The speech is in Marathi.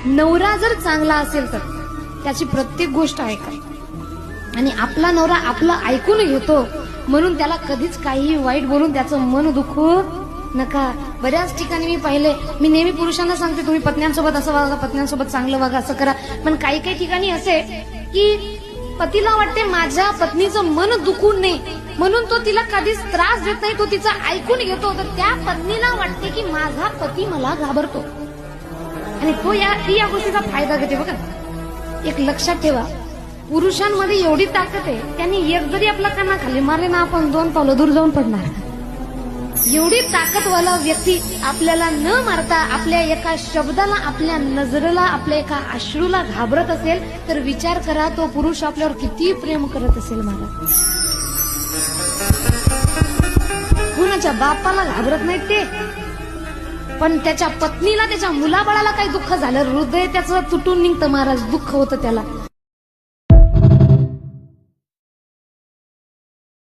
नवरा जर चांगला असेल तर त्याची प्रत्येक गोष्ट ऐका, आणि आपला नवरा आपलं ऐकून घेतो म्हणून त्याला कधीच काही वाईट बोलून त्याचं मन दुखवू नका. बऱ्याच ठिकाणी मी पाहिले, मी नेहमी पुरुषांना सांगते तुम्ही पत्न्यांसोबत असं वागा, पत्न्यांसोबत चांगलं वागा, असं करा. पण काही काही ठिकाणी असे की पतीला वाटते माझ्या पत्नीचं मन दुखून नये म्हणून तो तिला कधीच त्रास देत नाही, तो तिचं ऐकून घेतो. तर त्या पत्नीला वाटते की माझा पती मला घाबरतो आणि ती या गोष्टीचा फायदा घेते. बघा, एक लक्षात ठेवा, पुरुषांमध्ये एवढी ताकद आहे, त्यांनी एक जरी आपला काना खाली मारले ना, आपण 2 पावलं दूर जाऊन पडणार. एवढी ताकदवाला व्यक्ती आपल्याला न मारता आपल्या एका शब्दाला, आपल्या नजरेला, आपल्या एका अश्रूला घाबरत असेल तर विचार करा तो पुरुष आपल्यावर किती प्रेम करत असेल. मला कुणाच्या बापाला घाबरत नाहीत ते, पण त्याच्या पत्नीला, त्याच्या मुलाबाळाला काही दुःख झालं, हृदय त्याचं तुटून निघतं महाराज, दुःख होतं त्याला.